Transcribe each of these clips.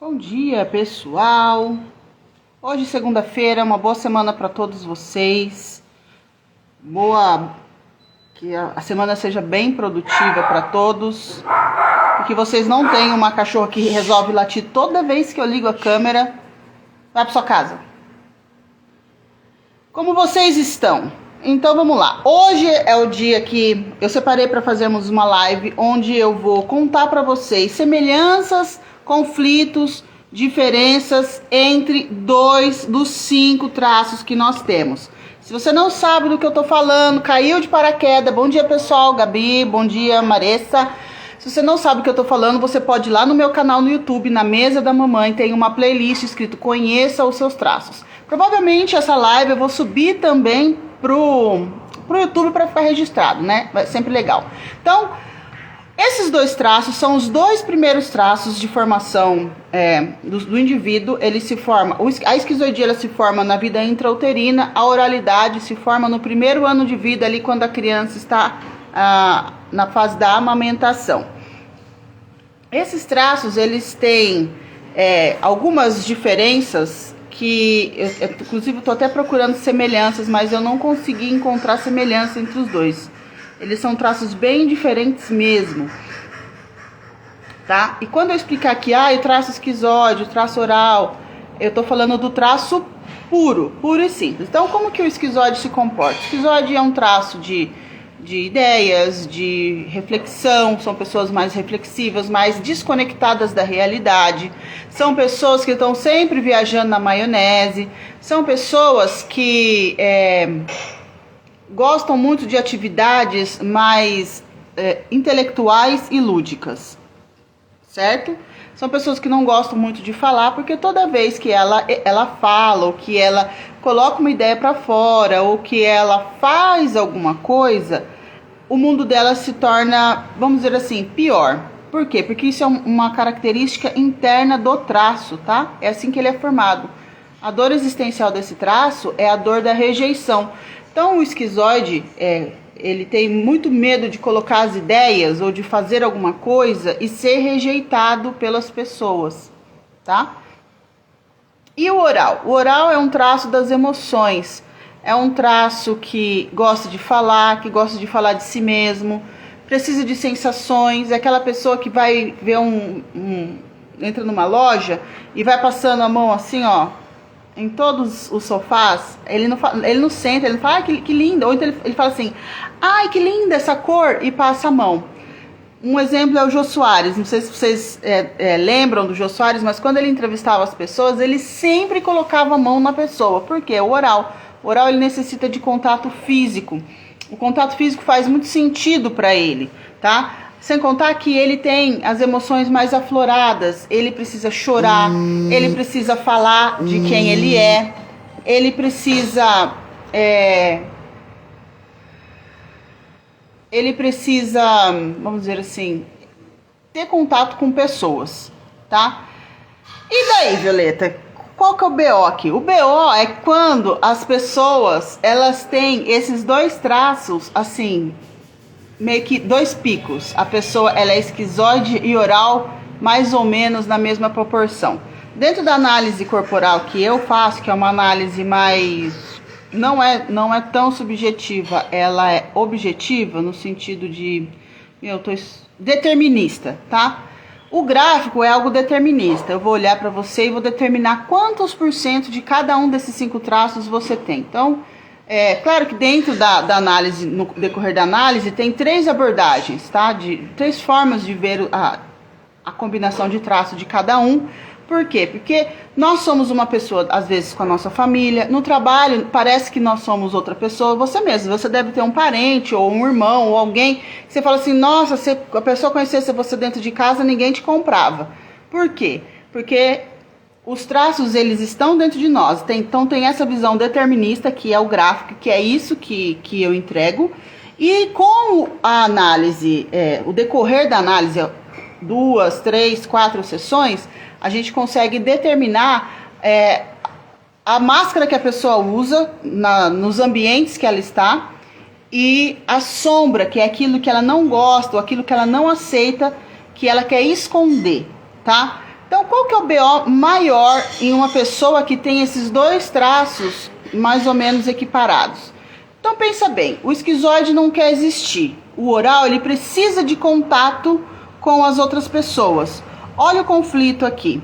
Bom dia, pessoal. Hoje, segunda-feira, uma boa semana para todos vocês. Que a semana seja bem produtiva para todos. E que vocês não tenham uma cachorra que resolve latir toda vez que eu ligo a câmera. Vai para sua casa. Como vocês estão? Então vamos lá. Hoje é o dia que eu separei para fazermos uma live onde eu vou contar para vocês semelhanças, conflitos, diferenças entre 2 dos 5 traços que nós temos. Se você não sabe do que eu tô falando, caiu de paraquedas. Bom dia, pessoal. Gabi, bom dia, Maressa. Se você não sabe o que eu tô falando, você pode ir lá no meu canal no YouTube, na Mesa da Mamãe, tem uma playlist escrito Conheça os Seus Traços. Provavelmente essa live eu vou subir também pro YouTube para ficar registrado, né? Vai sempre legal. Então, esses 2 traços são os 2 primeiros traços de formação do indivíduo. Ele se forma, a esquizoidia ela se forma na vida intrauterina, a oralidade se forma no primeiro ano de vida, ali quando a criança está na fase da amamentação. Esses traços, eles têm algumas diferenças que, inclusive, estou até procurando semelhanças, mas eu não consegui encontrar semelhança entre os 2. Eles são traços bem diferentes mesmo, tá? E quando eu explicar aqui, o traço esquizoide, o traço oral, eu tô falando do traço puro e simples. Então, como que o esquizoide se comporta? O esquizoide é um traço de ideias, de reflexão, são pessoas mais reflexivas, mais desconectadas da realidade, são pessoas que estão sempre viajando na maionese, são pessoas que gostam muito de atividades mais intelectuais e lúdicas, certo? São pessoas que não gostam muito de falar, porque toda vez que ela fala, ou que ela coloca uma ideia para fora, ou que ela faz alguma coisa, o mundo dela se torna, vamos dizer assim, pior. Por quê? Porque isso é uma característica interna do traço, tá? É assim que ele é formado. A dor existencial desse traço é a dor da rejeição. Então, o esquizoide, ele tem muito medo de colocar as ideias ou de fazer alguma coisa e ser rejeitado pelas pessoas, tá? E o oral? O oral é um traço das emoções. É um traço que gosta de falar de si mesmo, precisa de sensações. É aquela pessoa que vai ver entra numa loja e vai passando a mão assim, ó, em todos os sofás. Ele não senta, ele não fala, que linda. Ou então ele fala assim, ai, que linda essa cor, e passa a mão. Um exemplo é o Jô Soares. Não sei se vocês lembram do Jô Soares, mas quando ele entrevistava as pessoas, ele sempre colocava a mão na pessoa. Por quê? O oral ele necessita de contato físico. O contato físico faz muito sentido para ele, tá? Sem contar que ele tem as emoções mais afloradas. Ele precisa chorar, ele precisa falar de quem ele é, ele precisa vamos dizer assim, ter contato com pessoas, tá? E daí, Violeta, qual que é o BO aqui? O BO é quando as pessoas, elas têm esses 2 traços, assim, meio que 2 picos. A pessoa, ela é esquizoide e oral, mais ou menos na mesma proporção. Dentro da análise corporal que eu faço, que é uma análise mais... Não é tão subjetiva, ela é objetiva no sentido de... determinista, tá? O gráfico é algo determinista. Eu vou olhar para você e vou determinar quantos % de cada um desses 5 traços você tem. Então, claro que dentro da análise, no decorrer da análise, tem 3 abordagens, tá? 3 formas de ver a combinação de traço de cada um. Por quê? Porque nós somos uma pessoa, às vezes, com a nossa família. No trabalho, parece que nós somos outra pessoa. Você mesmo, você deve ter um parente, ou um irmão, ou alguém que você fala assim, nossa, se a pessoa conhecesse você dentro de casa, ninguém te comprava. Por quê? Porque os traços, eles estão dentro de nós. Então, tem essa visão determinista, que é o gráfico, que é isso que eu entrego. E com a análise, o decorrer da análise, 2, 3, 4 sessões, a gente consegue determinar a máscara que a pessoa usa nos ambientes que ela está, e a sombra, que é aquilo que ela não gosta, ou aquilo que ela não aceita, que ela quer esconder, tá? Então, qual que é o BO maior em uma pessoa que tem esses dois traços mais ou menos equiparados? Então, pensa bem, o esquizoide não quer existir. O oral, ele precisa de contato com as outras pessoas. Olha o conflito aqui.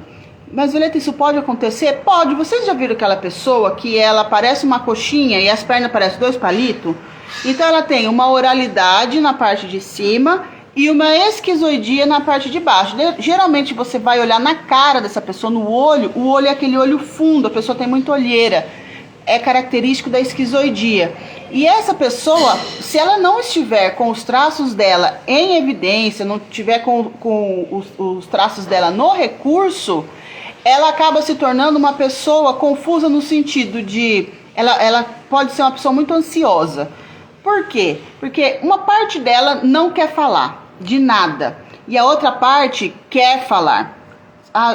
Mas, Violeta, isso pode acontecer? Pode. Vocês já viram aquela pessoa que ela parece uma coxinha e as pernas parecem dois palitos? Então, ela tem uma oralidade na parte de cima e uma esquizoidia na parte de baixo. Geralmente, você vai olhar na cara dessa pessoa, no olho. O olho é aquele olho fundo, a pessoa tem muita olheira. É característico da esquizoidia. E essa pessoa, se ela não estiver com os traços dela em evidência, não tiver com os traços dela no recurso, ela acaba se tornando uma pessoa confusa no sentido de... Ela pode ser uma pessoa muito ansiosa. Por quê? Porque uma parte dela não quer falar de nada. E a outra parte quer falar.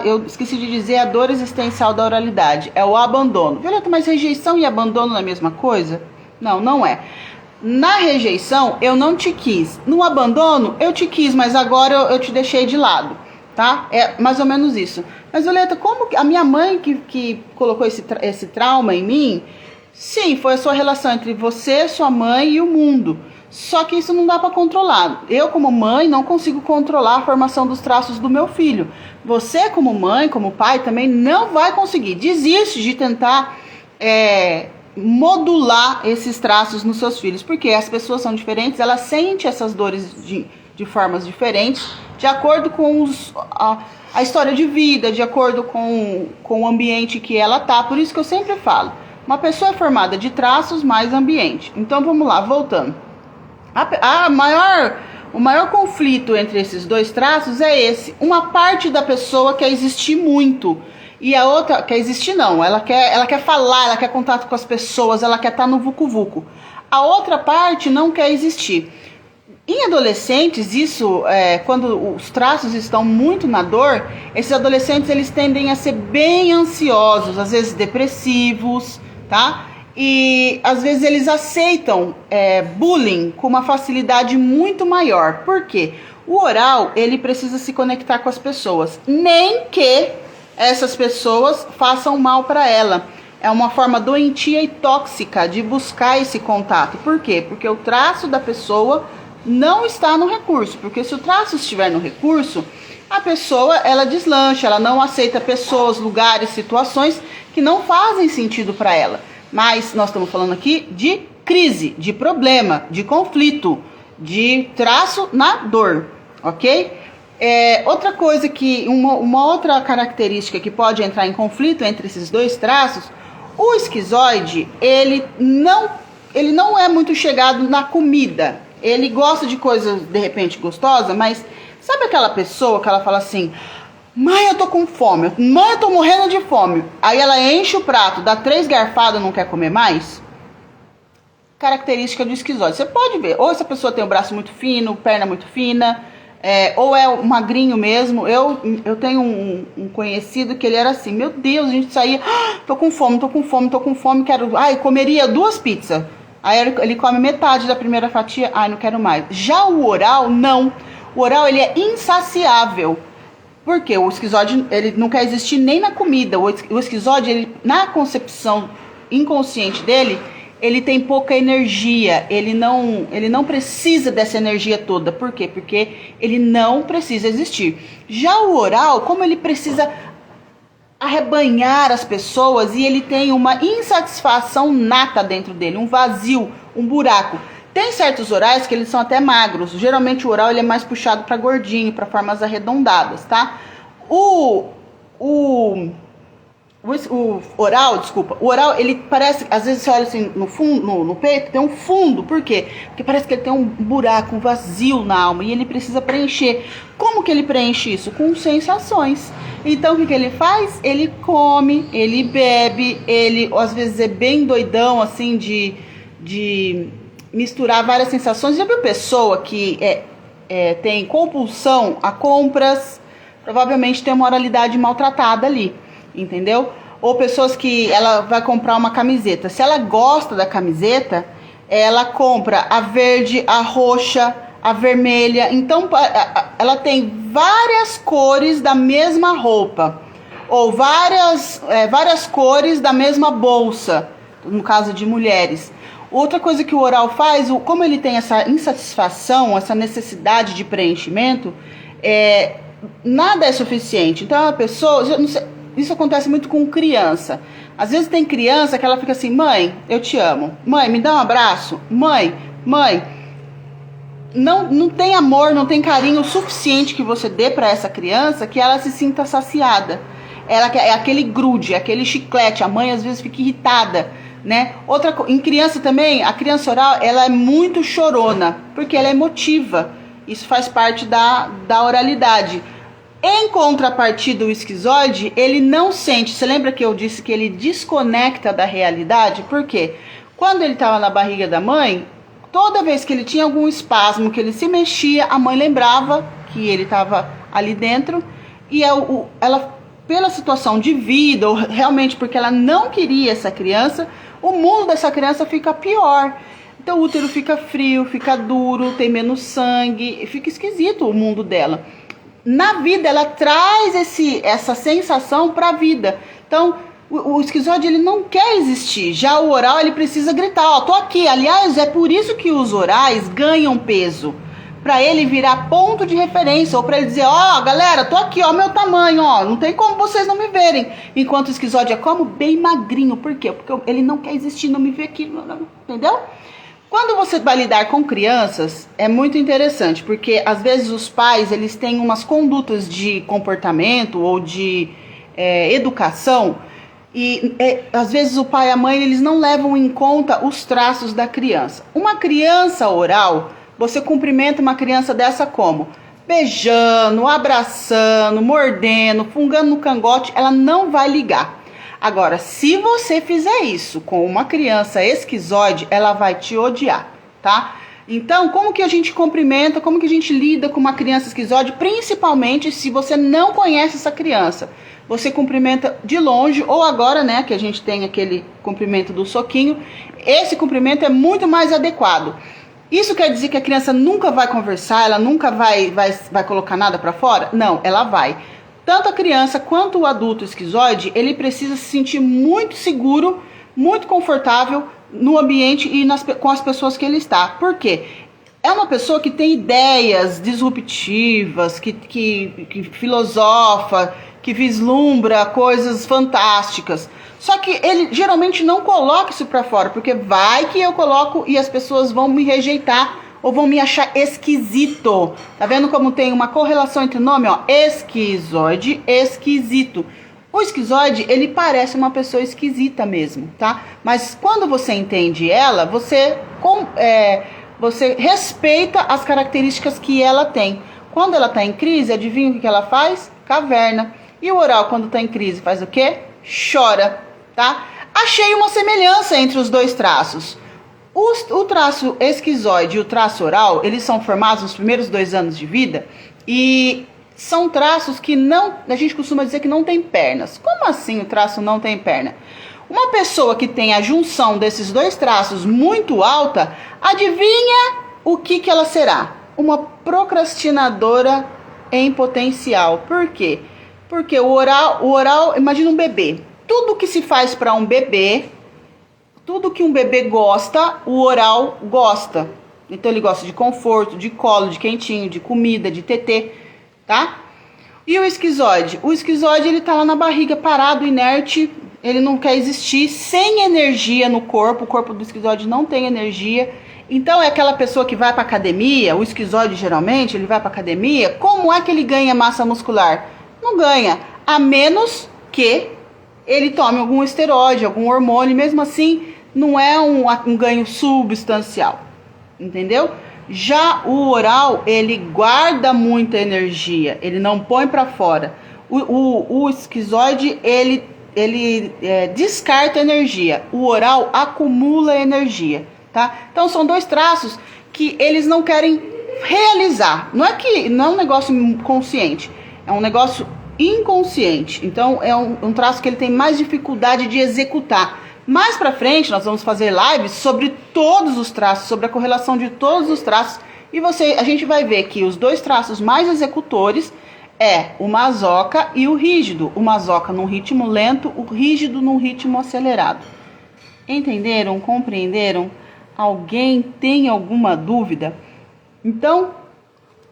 Eu esqueci de dizer a dor existencial da oralidade. É o abandono. Violeta, mas rejeição e abandono não é a mesma coisa? Não, não é. Na rejeição, eu não te quis. No abandono, eu te quis, mas agora eu te deixei de lado. Tá? É mais ou menos isso. Mas, Violeta, como a minha mãe que colocou esse trauma em mim? Sim, foi a sua relação entre você, sua mãe e o mundo. Só que isso não dá para controlar. Eu, como mãe, não consigo controlar a formação dos traços do meu filho. Você, como mãe, como pai, também não vai conseguir. Desiste de tentar modular esses traços nos seus filhos. Porque as pessoas são diferentes, elas sentem essas dores de formas diferentes, de acordo com a história de vida, de acordo com o ambiente que ela tá. Por isso que eu sempre falo, uma pessoa é formada de traços mais ambiente. Então vamos lá, voltando. O maior conflito entre esses dois traços é esse. Uma parte da pessoa quer existir muito e a outra quer existir não. Ela quer falar, ela quer contato com as pessoas, ela quer estar no vucu-vucu. A outra parte não quer existir. Em adolescentes, isso, quando os traços estão muito na dor, esses adolescentes eles tendem a ser bem ansiosos, às vezes depressivos, tá? E às vezes eles aceitam bullying com uma facilidade muito maior. Por quê? O oral, ele precisa se conectar com as pessoas, nem que essas pessoas façam mal para ela. É uma forma doentia e tóxica de buscar esse contato. Por quê? Porque o traço da pessoa não está no recurso. Porque se o traço estiver no recurso, a pessoa, ela deslancha, ela não aceita pessoas, lugares, situações que não fazem sentido para ela. Mas nós estamos falando aqui de crise, de problema, de conflito, de traço na dor, ok? Outra coisa uma outra característica que pode entrar em conflito entre esses dois traços, o esquizoide, ele não é muito chegado na comida. Ele gosta de coisas, de repente, gostosas, mas sabe aquela pessoa que ela fala assim... Mãe, eu tô com fome. Mãe, eu tô morrendo de fome. Aí ela enche o prato, dá 3 garfadas e não quer comer mais. Característica do esquizoide. Você pode ver. Ou essa pessoa tem o braço muito fino, perna muito fina. Ou é um magrinho mesmo. Eu tenho um conhecido que ele era assim. Meu Deus, a gente saía. Tô com fome. Quero. Comeria 2 pizzas. Aí ele come metade da primeira fatia. Não quero mais. Já o oral, não. O oral, ele é insaciável. Porque o esquizoide, ele não quer existir nem na comida. O esquizoide, ele, na concepção inconsciente dele, ele tem pouca energia. Ele não precisa dessa energia toda. Por quê? Porque ele não precisa existir. Já o oral, como ele precisa arrebanhar as pessoas e ele tem uma insatisfação nata dentro dele, um vazio, um buraco. Tem certos orais que eles são até magros. Geralmente o oral ele é mais puxado para gordinho, para formas arredondadas, tá? O oral, ele parece, às vezes você olha assim no fundo, no peito, tem um fundo. Por quê? Porque parece que ele tem um buraco, um vazio na alma e ele precisa preencher. Como que ele preenche isso? Com sensações. Então o que ele faz? Ele come, ele bebe, ele às vezes é bem doidão assim de misturar várias sensações. Já viu pessoa que tem compulsão a compras? Provavelmente tem uma oralidade maltratada ali, entendeu? Ou pessoas que ela vai comprar uma camiseta. Se ela gosta da camiseta, ela compra a verde, a roxa, a vermelha. Então, ela tem várias cores da mesma roupa, ou várias cores da mesma bolsa, no caso de mulheres. Outra coisa que o oral faz, como ele tem essa insatisfação, essa necessidade de preenchimento, nada é suficiente. Então, a pessoa... Isso acontece muito com criança. Às vezes tem criança que ela fica assim: mãe, eu te amo. Mãe, me dá um abraço. Mãe. Não tem amor, não tem carinho suficiente que você dê para essa criança que ela se sinta saciada. Ela é aquele grude, aquele chiclete. A mãe às vezes fica irritada, né? Em criança também, a criança oral, ela é muito chorona, porque ela é emotiva. Isso faz parte da oralidade. Em contrapartida, o esquizoide, ele não sente. Você lembra que eu disse que ele desconecta da realidade? Por quê? Quando ele estava na barriga da mãe, toda vez que ele tinha algum espasmo, que ele se mexia, a mãe lembrava que ele estava ali dentro. E ela, pela situação de vida, ou realmente porque ela não queria essa criança, o mundo dessa criança fica pior. Então o útero fica frio, fica duro, tem menos sangue, fica esquisito o mundo dela. Na vida, ela traz essa sensação para a vida. Então, o esquizoide, ele não quer existir. Já o oral, ele precisa gritar: ó, tô aqui. Aliás, é por isso que os orais ganham peso. Para ele virar ponto de referência. Ou para ele dizer: ó, galera, tô aqui, ó, meu tamanho, ó. Não tem como vocês não me verem. Enquanto o esquizoide é como? Bem magrinho. Por quê? Porque ele não quer existir, não me vê aqui. Entendeu? Quando você vai lidar com crianças, é muito interessante, porque às vezes os pais, eles têm umas condutas de comportamento ou de educação, e às vezes o pai e a mãe, eles não levam em conta os traços da criança. Uma criança oral, você cumprimenta uma criança dessa como? Beijando, abraçando, mordendo, fungando no cangote, ela não vai ligar. Agora, se você fizer isso com uma criança esquizoide, ela vai te odiar, tá? Então, como que a gente cumprimenta, como que a gente lida com uma criança esquizoide, principalmente se você não conhece essa criança? Você cumprimenta de longe, ou agora, né, que a gente tem aquele cumprimento do soquinho, esse cumprimento é muito mais adequado. Isso quer dizer que a criança nunca vai conversar, ela nunca vai colocar nada pra fora? Não, ela vai. Tanto a criança quanto o adulto esquizoide, ele precisa se sentir muito seguro, muito confortável no ambiente e com as pessoas que ele está. Por quê? É uma pessoa que tem ideias disruptivas, que filosofa, que vislumbra coisas fantásticas. Só que ele geralmente não coloca isso para fora, porque vai que eu coloco e as pessoas vão me rejeitar ou vão me achar esquisito. Tá vendo como tem uma correlação entre o nome, ó? Esquizoide, esquisito. O esquizoide, ele parece uma pessoa esquisita mesmo, tá? Mas quando você entende ela, você respeita as características que ela tem. Quando ela tá em crise, adivinha o que ela faz? Caverna. E o oral, quando tá em crise, faz o quê? Chora, tá? Achei uma semelhança entre os dois traços. O traço esquizoide e o traço oral, eles são formados nos primeiros 2 anos de vida e são traços que a gente costuma dizer que não tem pernas. Como assim o traço não tem perna? Uma pessoa que tem a junção desses 2 traços muito alta, adivinha o que ela será? Uma procrastinadora em potencial. Por quê? Porque o oral, imagina um bebê. Tudo que se faz para um bebê, tudo que um bebê gosta, o oral gosta. Então ele gosta de conforto, de colo, de quentinho, de comida, de tetê, tá? E o esquizoide? O esquizoide, ele tá lá na barriga, parado, inerte, ele não quer existir, sem energia no corpo. O corpo do esquizoide não tem energia. Então é aquela pessoa que vai pra academia, o esquizoide geralmente, ele vai pra academia, como é que ele ganha massa muscular? Não ganha, a menos que ele tome algum esteroide, algum hormônio, mesmo assim não é um ganho substancial, entendeu? Já o oral, ele guarda muita energia, ele não põe para fora. O esquizoide, ele descarta energia, o oral acumula energia, tá? Então são 2 traços que eles não querem realizar. Não é um negócio consciente, é um negócio inconsciente. Então é um traço que ele tem mais dificuldade de executar. Mais pra frente nós vamos fazer lives sobre todos os traços, sobre a correlação de todos os traços E a gente vai ver que os dois traços mais executores é o mazoca e o rígido. O mazoca num ritmo lento, o rígido num ritmo acelerado. Entenderam? Compreenderam? Alguém tem alguma dúvida? Então,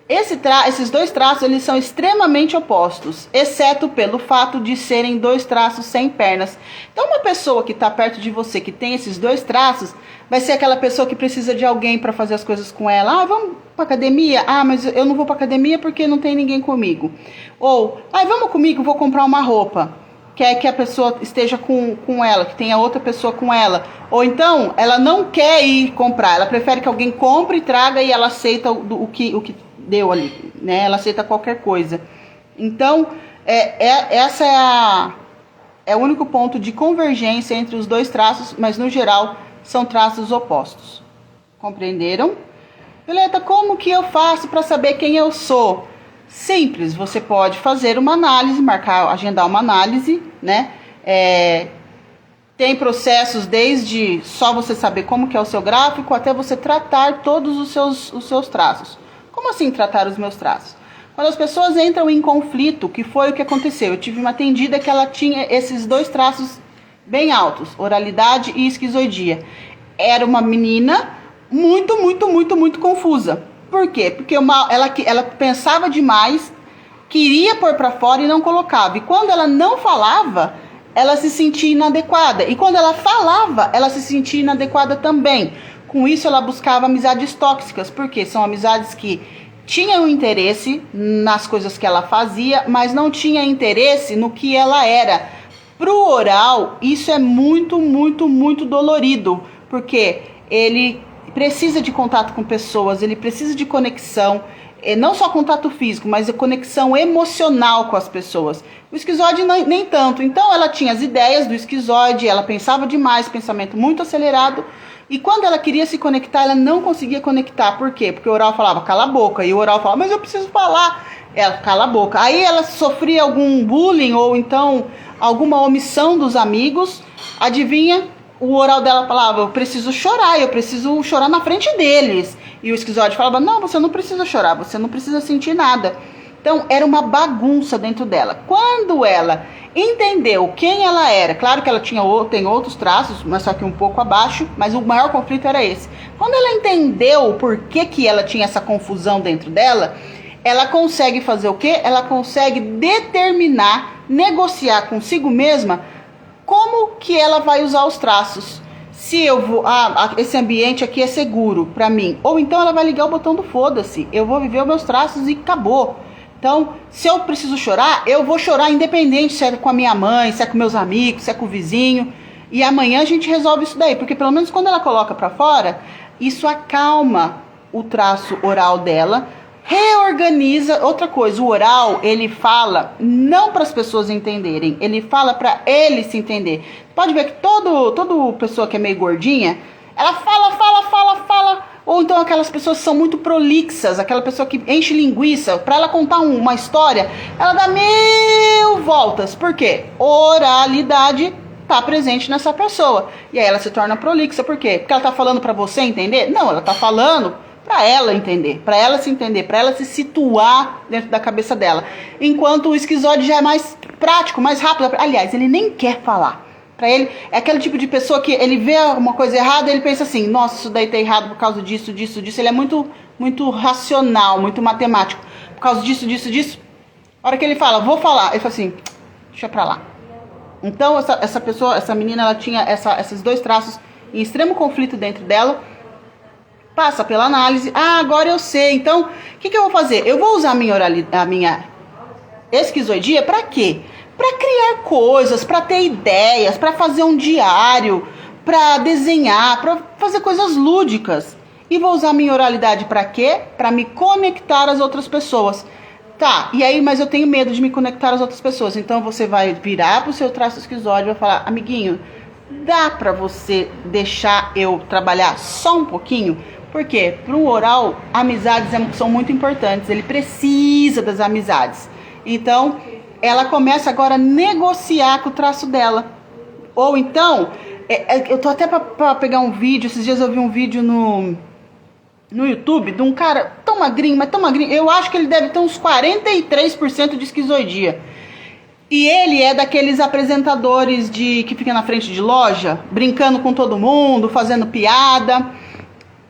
esses dois traços eles são extremamente opostos, exceto pelo fato de serem dois traços sem pernas. Então, uma pessoa que está perto de você, que tem esses dois traços, vai ser aquela pessoa que precisa de alguém para fazer as coisas com ela. Ah, vamos para academia? Ah, mas eu não vou para academia porque não tem ninguém comigo. Ou, vamos comigo, vou comprar uma roupa. Quer que a pessoa esteja com ela, que tenha outra pessoa com ela. Ou então, ela não quer ir comprar, ela prefere que alguém compre e traga e ela aceita o que deu ali, né? Ela aceita qualquer coisa. Então, essa é o único ponto de convergência entre os dois traços, mas no geral são traços opostos. Compreenderam? Violeta, como que eu faço para saber quem eu sou? Simples, você pode fazer uma análise, agendar uma análise, né? Tem processos desde só você saber como que é o seu gráfico, até você tratar todos os seus traços. Como assim tratar os meus traços? Quando as pessoas entram em conflito, que foi o que aconteceu? Eu tive uma atendida que ela tinha esses dois traços bem altos, oralidade e esquizoidia. Era uma menina muito confusa. Por quê? Porque ela pensava demais, queria pôr para fora e não colocava. E quando ela não falava, ela se sentia inadequada. E quando ela falava, ela se sentia inadequada também. Com isso, ela buscava amizades tóxicas, porque são amizades que tinham interesse nas coisas que ela fazia, mas não tinha interesse no que ela era. Pro oral, isso é muito dolorido, porque ele precisa de contato com pessoas, ele precisa de conexão, não só contato físico, mas a conexão emocional com as pessoas. O esquizoide nem tanto. Então ela tinha as ideias do esquizoide, ela pensava demais, pensamento muito acelerado, e quando ela queria se conectar, ela não conseguia conectar. Por quê? Porque o oral falava, cala a boca, e o oral falava, mas eu preciso falar. Ela, cala a boca. Aí ela sofria algum bullying, ou então alguma omissão dos amigos, adivinha? O oral dela falava, eu preciso chorar na frente deles. E o esquizoide falava, não, você não precisa chorar, você não precisa sentir nada. Então, era uma bagunça dentro dela. Quando ela entendeu quem ela era, claro que ela tem outros traços, mas só que um pouco abaixo, mas o maior conflito era esse. Quando ela entendeu por que ela tinha essa confusão dentro dela, ela consegue fazer o quê? Ela consegue determinar, negociar consigo mesma como que ela vai usar os traços. Se eu vou, esse ambiente aqui é seguro para mim. Ou então ela vai ligar o botão do foda-se. Eu vou viver os meus traços e acabou. Então, se eu preciso chorar, eu vou chorar independente se é com a minha mãe, se é com meus amigos, se é com o vizinho. E amanhã a gente resolve isso daí. Porque pelo menos quando ela coloca para fora, isso acalma o traço oral dela, reorganiza. Outra coisa, o oral, ele fala não para as pessoas entenderem, ele fala para ele se entender. Pode ver que toda pessoa que é meio gordinha, ela fala, ou então aquelas pessoas que são muito prolixas, aquela pessoa que enche linguiça, para ela contar uma história, ela dá 1000 voltas. Por quê? Oralidade tá presente nessa pessoa. E aí ela se torna prolixa. Por quê? Porque ela tá falando para você entender? Não, ela tá falando para ela entender, para ela se entender, para ela se situar dentro da cabeça dela. Enquanto o esquizoide já é mais prático, mais rápido. Aliás, ele nem quer falar. Para ele, é aquele tipo de pessoa que ele vê uma coisa errada e ele pensa assim, nossa, isso daí tá errado por causa disso. Ele é muito racional, muito matemático. Por causa disso. A hora que ele fala, vou falar, ele fala assim, deixa pra lá. Então, essa pessoa, essa menina, ela tinha esses dois traços em extremo conflito dentro dela. Passa pela análise. Agora eu sei. Então, o que eu vou fazer? Eu vou usar a minha esquizoidia para quê? Para criar coisas, para ter ideias, para fazer um diário, para desenhar, para fazer coisas lúdicas. E vou usar a minha oralidade para quê? Para me conectar às outras pessoas. Tá, e aí, mas eu tenho medo de me conectar às outras pessoas. Então você vai virar pro seu traço esquizoide e vai falar, amiguinho, dá para você deixar eu trabalhar só um pouquinho? Porque para o oral, amizades são muito importantes. Ele precisa das amizades. Então, ela começa agora a negociar com o traço dela. Ou então, eu tô até para pegar um vídeo. Esses dias eu vi um vídeo no YouTube de um cara tão magrinho, mas tão magrinho. Eu acho que ele deve ter uns 43% de esquizoidia. E ele é daqueles apresentadores que fica na frente de loja, brincando com todo mundo, fazendo piada.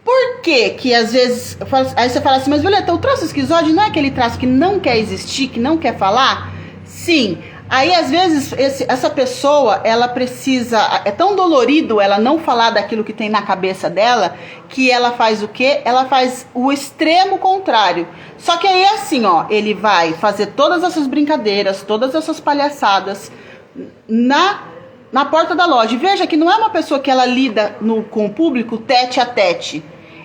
Por que que às vezes... Aí você fala assim, mas Violeta, o traço esquizoide não é aquele traço que não quer existir, que não quer falar? Sim. Aí às vezes essa pessoa, ela precisa... É tão dolorido ela não falar daquilo que tem na cabeça dela, que ela faz o quê? Ela faz o extremo contrário. Só que aí assim, ó, ele vai fazer todas essas brincadeiras, todas essas palhaçadas na porta da loja. E veja que não é uma pessoa que ela lida com o público tete a tete.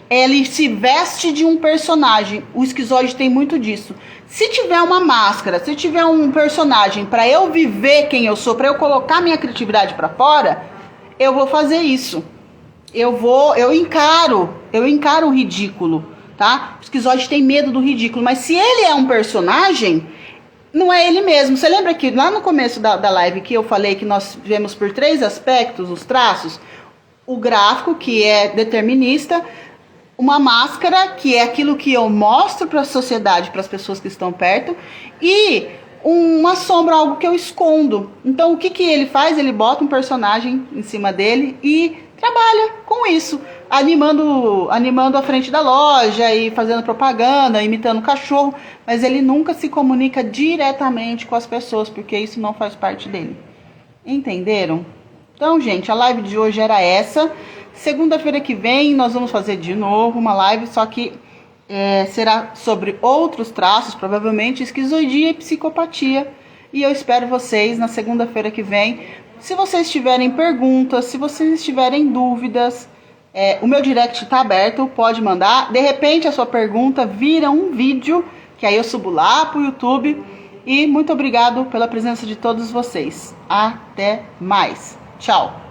Ele se veste de um personagem. O esquizoide tem muito disso. Se tiver uma máscara, se tiver um personagem para eu viver quem eu sou, para eu colocar minha criatividade para fora, eu vou fazer isso. Eu encaro o ridículo, tá? O esquizoide tem medo do ridículo, mas se ele é um personagem, não é ele mesmo. Você lembra que lá no começo da live que eu falei que nós vemos por 3 aspectos os traços? O gráfico, que é determinista, uma máscara, que é aquilo que eu mostro para a sociedade, para as pessoas que estão perto, e uma sombra, algo que eu escondo. Então o que ele faz? Ele bota um personagem em cima dele e trabalha com isso, animando a frente da loja e fazendo propaganda, imitando o cachorro, mas ele nunca se comunica diretamente com as pessoas, porque isso não faz parte dele. Entenderam? Então, gente, a live de hoje era essa. Segunda-feira que vem nós vamos fazer de novo uma live, só que será sobre outros traços, provavelmente esquizoidia e psicopatia. E eu espero vocês na segunda-feira que vem. Se vocês tiverem perguntas, se vocês tiverem dúvidas, o meu direct está aberto, pode mandar. De repente a sua pergunta vira um vídeo, que aí eu subo lá para o YouTube. E muito obrigado pela presença de todos vocês. Até mais. Tchau.